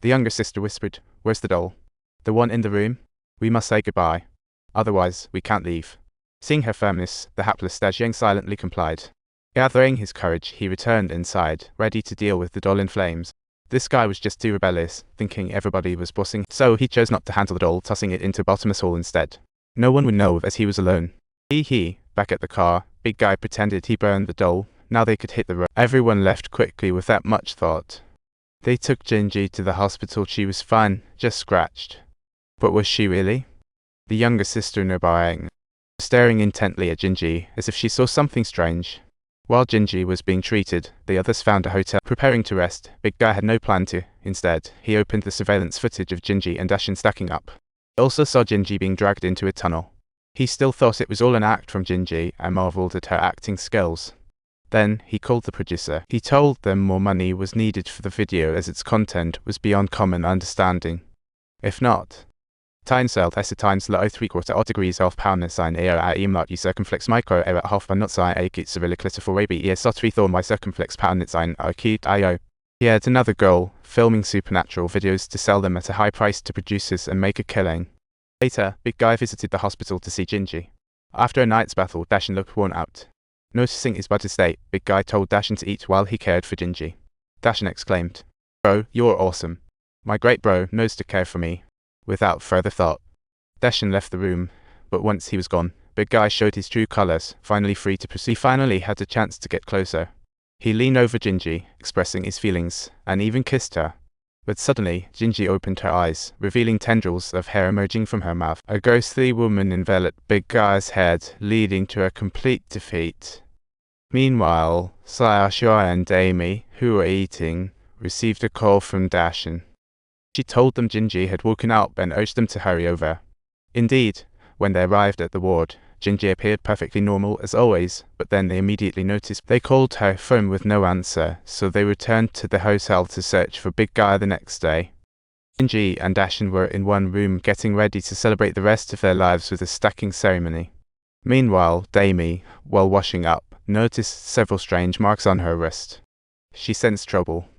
The younger sister whispered, "Where's the doll?" "The one in the room. We must say goodbye. Otherwise, we can't leave." Seeing her firmness, the hapless Daxiang silently complied. Gathering his courage, he returned inside, ready to deal with the doll in flames. This guy was just too rebellious, thinking everybody was bossing, so he chose not to handle the doll, tossing it into a bottomless hole instead. No one would know as he was alone. Back at the car, Big Guy pretended he burned the doll. Now they could hit the road. Everyone left quickly without much thought. They took Jinji to the hospital. She was fine, just scratched. But was she really? The younger sister nearby, staring intently at Jinji as if she saw something strange. While Jinji was being treated, the others found a hotel, preparing to rest. Big Guy had no plan to. Instead, he opened the surveillance footage of Jinji and Dashin stacking up. He also saw Jinji being dragged into a tunnel. He still thought it was all an act from Jinji and marveled at her acting skills. Then, he called the producer. He told them more money was needed for the video as its content was beyond common understanding. If not, Teinsel times lo 3/4 degrees half pound sign air at emot circumflex micro air at half not sign a kit civil for rabi ear sot 3 thorn y circumflex pound sign a kit io. He had another goal, filming supernatural videos to sell them at a high price to producers and make a killing. Later, Big Guy visited the hospital to see Jinji. After a night's battle, Dashin looked worn out. Noticing his buttered state, Big Guy told Dashin to eat while he cared for Jinji. Dashin exclaimed, "Bro, you're awesome. My great bro knows to care for me." Without further thought, Dashin left the room, but once he was gone, Big Guy showed his true colors, finally free to proceed. He finally had a chance to get closer. He leaned over Jinji, expressing his feelings, and even kissed her. But suddenly, Jinji opened her eyes, revealing tendrils of hair emerging from her mouth. A ghostly woman enveloped Big Guy's head, leading to a complete defeat. Meanwhile, Xiaoxuai and Amy, who were eating, received a call from Dashin. She told them Jinji had woken up and urged them to hurry over. Indeed, when they arrived at the ward, Jinji appeared perfectly normal as always, but then they immediately noticed. They called her phone with no answer, so they returned to the hotel to search for Big Guy the next day. Jinji and Dashin were in one room getting ready to celebrate the rest of their lives with a stacking ceremony. Meanwhile, Damie, while washing up, noticed several strange marks on her wrist. She sensed trouble.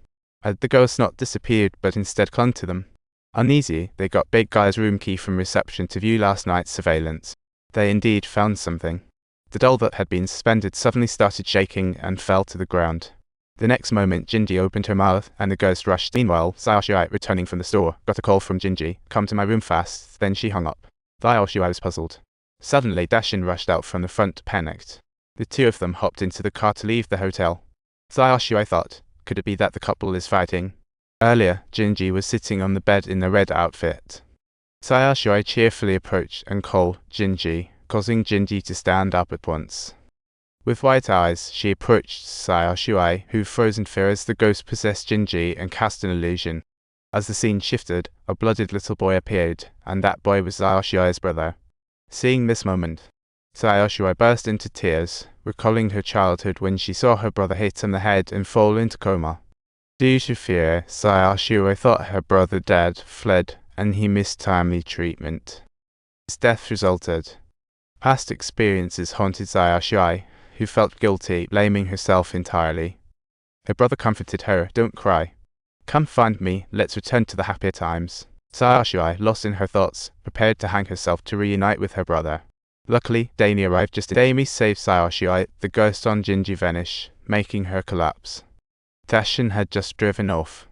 Had the ghosts not disappeared but instead clung to them? Uneasy, they got Big Guy's room key from reception to view last night's surveillance. They indeed found something. The doll that had been suspended suddenly started shaking and fell to the ground. The next moment, Jinji opened her mouth and the ghost rushed. Meanwhile, Xiaoxuai, returning from the store, got a call from Jinji. "Come to my room fast." Then she hung up. Xiaoxuai was puzzled. Suddenly, Dashin rushed out from the front, panicked. The two of them hopped into the car to leave the hotel. Xiaoxuai thought, could it be that the couple is fighting? Earlier, Jinji was sitting on the bed in a red outfit. Xiaoxuai cheerfully approached and called Jinji, causing Jinji to stand up at once. With white eyes, she approached Xiaoxuai, who froze in fear as the ghost possessed Jinji and cast an illusion. As the scene shifted, a blooded little boy appeared, and that boy was Xiaoxuai's brother. Seeing this moment, Xiaoxuai burst into tears, recalling her childhood when she saw her brother hit on the head and fall into coma. Due to fear, Xiaoxuai thought her brother dead, fled, and he missed timely treatment. His death resulted. Past experiences haunted Xiaoxuai, who felt guilty, blaming herself entirely. Her brother comforted her, "Don't cry. Come find me, let's return to the happier times." Xiaoxuai, lost in her thoughts, prepared to hang herself to reunite with her brother. Luckily, Damie arrived just as Damie saved Xiaoxuai. The ghost on Jinji vanished, making her collapse. Dashin had just driven off.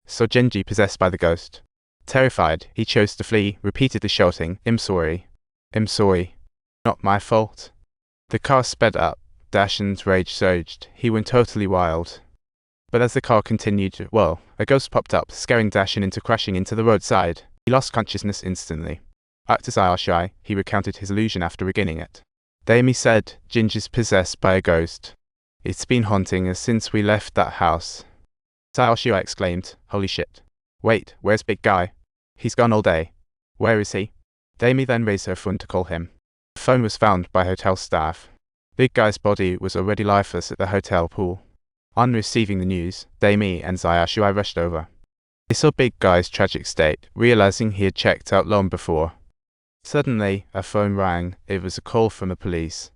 So Jinji possessed by the ghost. Terrified, he chose to flee, repeatedly shouting, "I'm sorry. I'm sorry. Not my fault." The car sped up. Dashin's rage surged. He went totally wild. But as the car continued, a ghost popped up, scaring Dashin into crashing into the roadside. He lost consciousness instantly. Back to Xiaoxuai, he recounted his illusion after regaining it. Damie said, "Jinji's possessed by a ghost. It's been haunting us since we left that house." Xiaoxuai exclaimed, "Holy shit. Wait, where's Big Guy? He's gone all day. Where is he?" Damie then raised her phone to call him. The phone was found by hotel staff. Big Guy's body was already lifeless at the hotel pool. On receiving the news, Damie and Xiaoxuai rushed over. They saw Big Guy's tragic state, realizing he had checked out long before. Suddenly, a phone rang. It was a call from the police.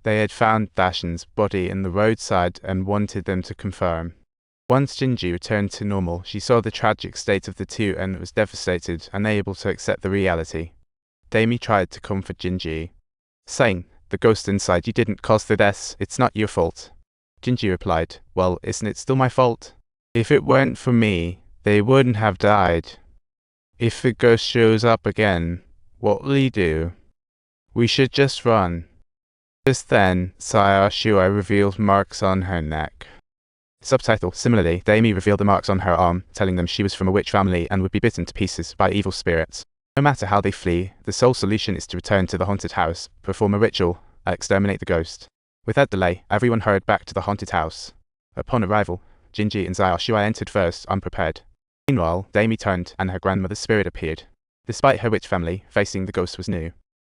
They had found Dashin's body in the roadside and wanted them to confirm. Once Jinji returned to normal, she saw the tragic state of the two and was devastated, unable to accept the reality. Daimi tried to comfort Jinji, saying, "The ghost inside you didn't cause the deaths, it's not your fault." Jinji replied, "Well, isn't it still my fault? If it weren't for me, they wouldn't have died. If the ghost shows up again, what will he do? We should just run." Just then, Sayashua revealed marks on her neck. Subtitle: Similarly, Daimi revealed the marks on her arm, telling them she was from a witch family and would be bitten to pieces by evil spirits. No matter how they flee, the sole solution is to return to the haunted house, perform a ritual, and exterminate the ghost. Without delay, everyone hurried back to the haunted house. Upon arrival, Jinji and Sayashua entered first, unprepared. Meanwhile, Daimi turned and her grandmother's spirit appeared. Despite her witch family, facing the ghost was new.